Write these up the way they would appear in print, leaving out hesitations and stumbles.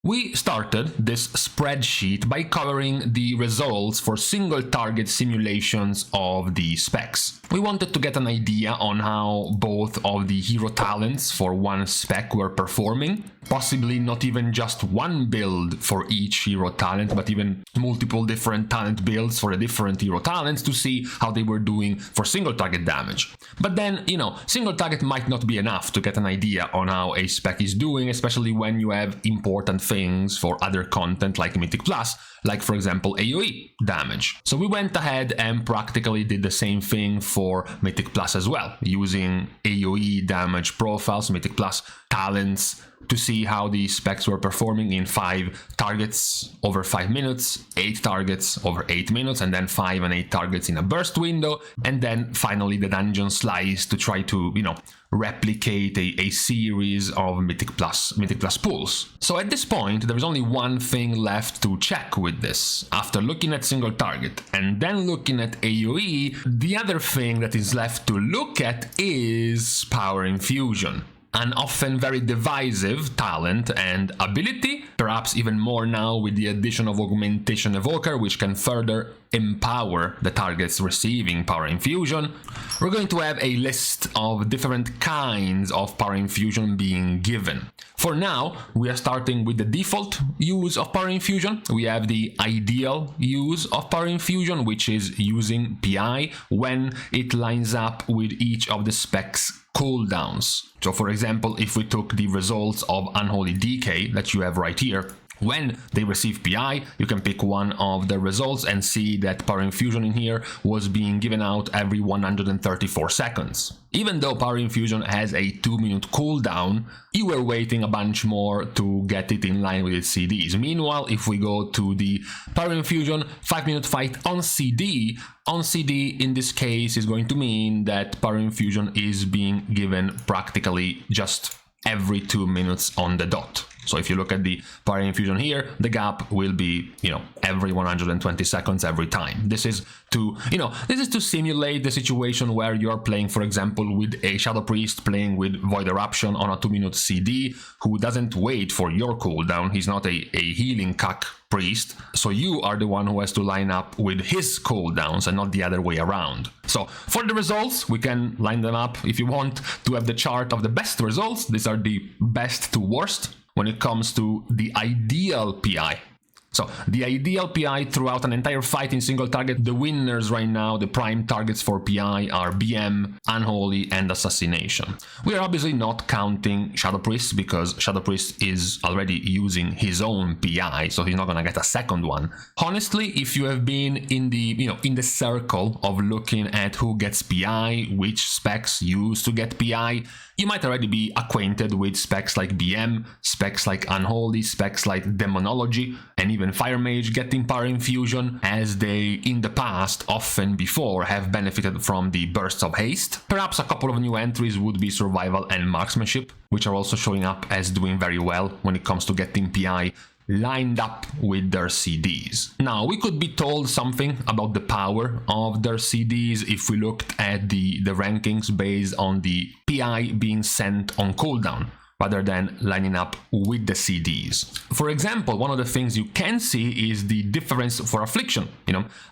We started this spreadsheet by covering the results for single target simulations of the specs. We wanted to get an idea on how both of the hero talents for one spec were performing, possibly not even just one build for each hero talent, but even multiple different talent builds for the different hero talents to see how they were doing for single target damage. But then, single target might not be enough to get an idea on how a spec is doing, especially when you have important things for other content like Mythic Plus, like for example AoE damage. So we went ahead and practically did the same thing for Mythic Plus as well, using AoE damage profiles, Mythic Plus talents, to see how the specs were performing in 5 targets over 5 minutes, 8 targets over 8 minutes, and then 5 and 8 targets in a burst window, and then finally the dungeon slice to try to, replicate a series of Mythic Plus pools. So at this point, there is only one thing left to check with this. After looking at single target and then looking at AoE, the other thing that is left to look at is Power Infusion. An often very divisive talent and ability, perhaps even more now with the addition of Augmentation Evoker, which can further empower the targets receiving Power Infusion. We're going to have a list of different kinds of Power Infusion being given. For now, we are starting with the default use of Power Infusion. We have the ideal use of Power Infusion, which is using PI when it lines up with each of the specs cooldowns. So for example, if we took the results of Unholy Decay that you have right here, when they receive PI, you can pick one of the results and see that Power Infusion in here was being given out every 134 seconds. Even though Power Infusion has a 2-minute cooldown, you were waiting a bunch more to get it in line with its CDs. Meanwhile, if we go to the Power Infusion 5-minute fight on CD in this case is going to mean that Power Infusion is being given practically just every 2 minutes on the dot. So if you look at the Power Infusion here, the gap will be, every 120 seconds every time. This is to, simulate the situation where you're playing, for example, with a Shadow Priest playing with Void Eruption on a 2-minute CD who doesn't wait for your cooldown. He's not a healing cuck priest, so you are the one who has to line up with his cooldowns and not the other way around. So for the results, we can line them up if you want to have the chart of the best results. These are the best to worst when it comes to the ideal PI. So the ideal PI throughout an entire fight in single target, the winners right now, the prime targets for PI are BM, Unholy, and Assassination. We are obviously not counting Shadow Priest because Shadow Priest is already using his own PI, so he's not gonna get a second one. Honestly, if you have been in the, in the circle of looking at who gets PI, which specs used to get PI, you might already be acquainted with specs like BM, specs like Unholy, specs like Demonology, and even Fire Mage getting Power Infusion, as they, in the past, often before, have benefited from the bursts of haste. Perhaps a couple of new entries would be Survival and Marksmanship, which are also showing up as doing very well when it comes to getting PI lined up with their CDs. Now, we could be told something about the power of their CDs if we looked at the rankings based on the PI being sent on cooldown, rather than lining up with the CDs. For example, one of the things you can see is the difference for Affliction.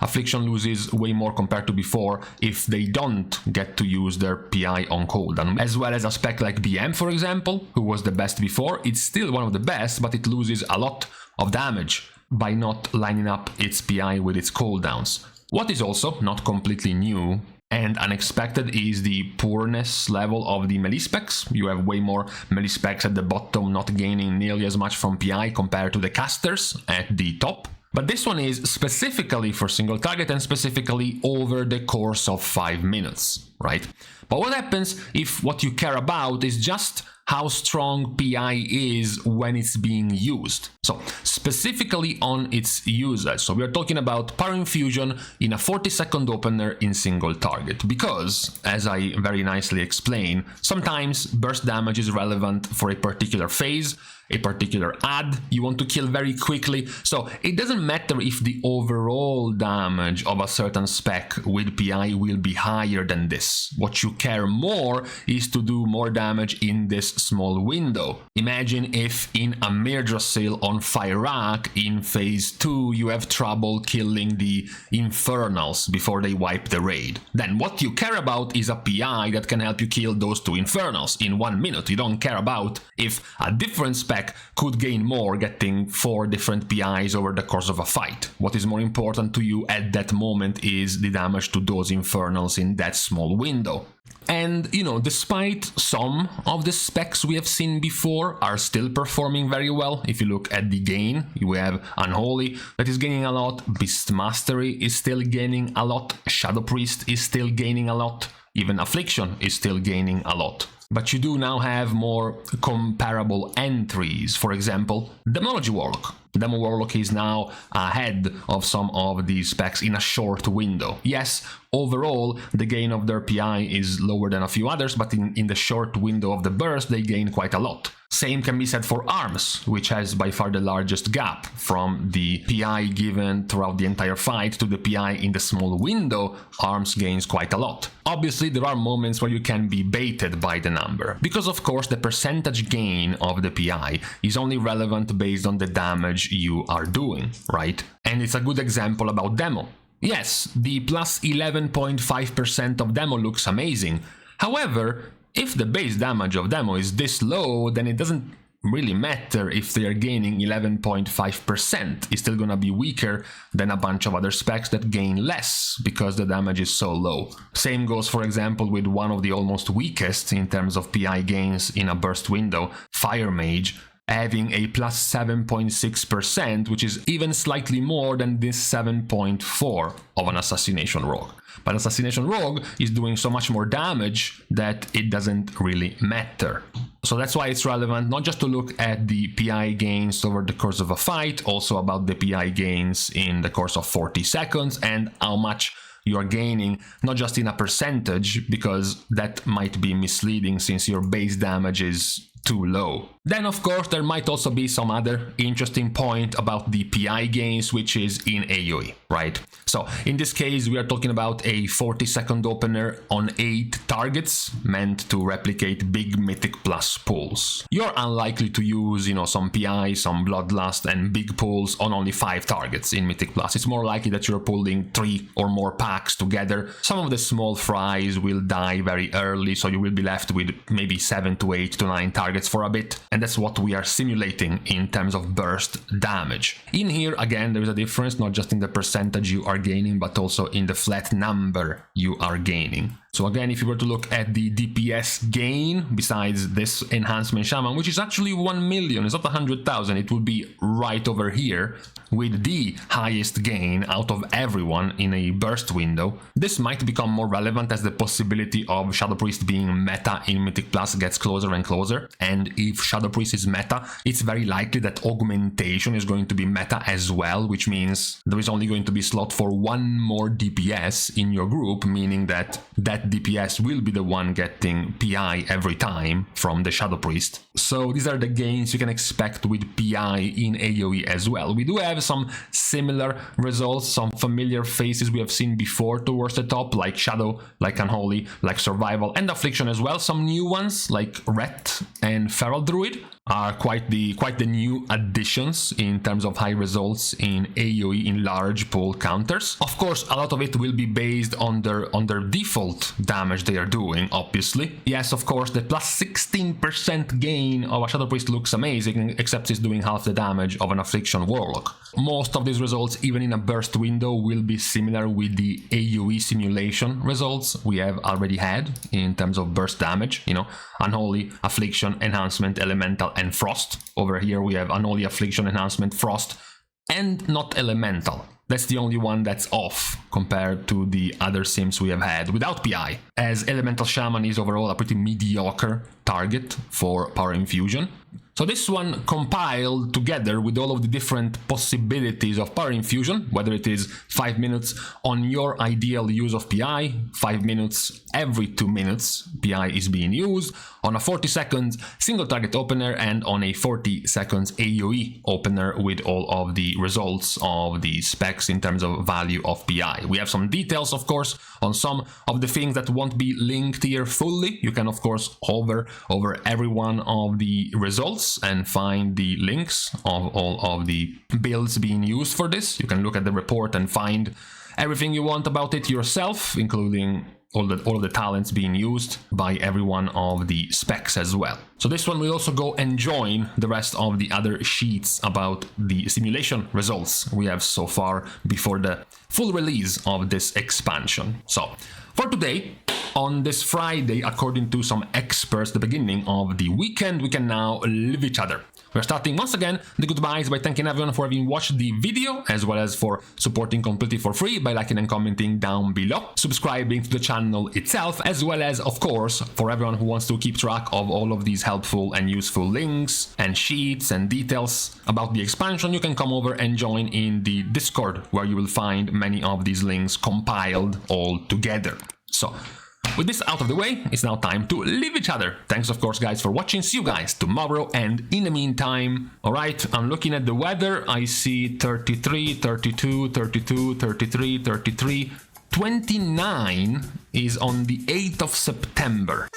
Affliction loses way more compared to before if they don't get to use their PI on cooldown. As well as a spec like BM, for example, who was the best before. It's still one of the best, but it loses a lot of damage by not lining up its PI with its cooldowns. What is also not completely new and unexpected is the poorness level of the melee specs. You have way more melee specs at the bottom, not gaining nearly as much from PI compared to the casters at the top. But this one is specifically for single target and specifically over the course of 5 minutes, right? But what happens if what you care about is just how strong PI is when it's being used? So specifically on its usage. So we are talking about Power Infusion in a 40-second opener in single target, because, as I very nicely explain, sometimes burst damage is relevant for a particular phase, a particular ad you want to kill very quickly. So it doesn't matter if the overall damage of a certain spec with PI will be higher than this. DPS. What you care more is to do more damage in this small window. Imagine if in a Myrdra's Sail on Fyrakk in phase 2 you have trouble killing the Infernals before they wipe the raid. Then what you care about is a PI that can help you kill those 2 Infernals in 1 minute. You don't care about if a different spec could gain more getting 4 different PIs over the course of a fight. What is more important to you at that moment is the damage to those Infernals in that small window. And, you know, despite some of the specs we have seen before are still performing very well. If you look at the gain, you have Unholy that is gaining a lot, Beast Mastery is still gaining a lot, Shadow Priest is still gaining a lot, even Affliction is still gaining a lot. But you do now have more comparable entries. For example, Demonology Warlock. Demo Warlock is now ahead of some of these specs in a short window. Yes, overall, the gain of their PI is lower than a few others, but in the short window of the burst, they gain quite a lot. Same can be said for Arms, which has by far the largest gap from the PI given throughout the entire fight to the PI in the small window. Arms gains quite a lot. Obviously, there are moments where you can be baited by the number, because of course the percentage gain of the PI is only relevant based on the damage you are doing, right? And it's a good example about Demo. Yes, the plus 11.5% of Demo looks amazing. However, if the base damage of Demo is this low, then it doesn't really matter if they are gaining 11.5%. It's still gonna be weaker than a bunch of other specs that gain less because the damage is so low. Same goes, for example, with one of the almost weakest in terms of PI gains in a burst window, Fire Mage, having a plus 7.6%, which is even slightly more than this 7.4 of an Assassination Rogue. But Assassination Rogue is doing so much more damage that it doesn't really matter. So that's why it's relevant not just to look at the PI gains over the course of a fight, also about the PI gains in the course of 40 seconds and how much you are gaining, not just in a percentage, because that might be misleading since your base damage is too low. Then of course there might also be some other interesting point about the PI gains, which is in AoE, right? So in this case we are talking about a 40-second opener on 8 targets meant to replicate big Mythic Plus pulls. You're unlikely to use, you know, some PI, some Bloodlust and big pulls on only 5 targets in Mythic Plus. It's more likely that you're pulling 3 or more packs together. Some of the small fries will die very early, so you will be left with maybe 7 to 8 to 9 targets for a bit, and that's what we are simulating in terms of burst damage. In here again there is a difference, not just in the percentage you are gaining but also in the flat number you are gaining. So again, if you were to look at the DPS gain, besides this enhancement shaman, which is actually 1 million, it's not 100,000, it would be right over here with the highest gain out of everyone in a burst window. This might become more relevant as the possibility of Shadow Priest being meta in Mythic Plus gets closer and closer. And if Shadow Priest is meta, it's very likely that Augmentation is going to be meta as well, which means there is only going to be slot for 1 more DPS in your group, meaning that DPS will be the one getting PI every time from the Shadow Priest. So these are the gains you can expect with PI in AoE as well. We do have some similar results, some familiar faces we have seen before towards the top, like Shadow, like Unholy, like Survival, and Affliction as well. Some new ones like Ret and Feral Druid are quite the new additions in terms of high results in AoE in large pull counters. Of course, a lot of it will be based on their default damage they are doing, obviously. Yes, of course, the plus 16% gain of a Shadow Priest looks amazing, except it's doing half the damage of an Affliction Warlock. Most of these results, even in a burst window, will be similar with the AoE simulation results we have already had in terms of burst damage, you know, Unholy, Affliction, Enhancement, Elemental, and Frost. Over here we have Unholy, Affliction, Enhancement, Frost, and not Elemental. That's the only one that's off compared to the other sims we have had without PI, as Elemental Shaman is overall a pretty mediocre target for Power Infusion. So So this one compiled together with all of the different possibilities of Power Infusion, whether it is 5 minutes on your ideal use of PI, 5 minutes every 2 minutes PI is being used, on a 40 seconds single target opener, and on a 40 seconds AoE opener with all of the results of the specs in terms of value of PI. We have some details, of course, on some of the things that won't be linked here fully. You can, of course, hover over every one of the results and find the links of all of the builds being used for this. You can look at the report and find everything you want about it yourself, including all of the talents being used by every one of the specs as well. So this one will also go and join the rest of the other sheets about the simulation results we have so far before the full release of this expansion. So for today, on this Friday, according to some experts, the beginning of the weekend, we can now live each other. We're starting once again the goodbyes by thanking everyone for having watched the video, as well as for supporting completely for free by liking and commenting down below, subscribing to the channel itself, as well as, of course, for everyone who wants to keep track of all of these helpful and useful links and sheets and details about the expansion, you can come over and join in the Discord, where you will find many of these links compiled all together. So, with this out of the way, it's now time to leave each other. Thanks, of course, guys, for watching. See you guys tomorrow, and in the meantime, alright, I'm looking at the weather. I see 33, 32, 32, 33, 33, 29 is on the 8th of September.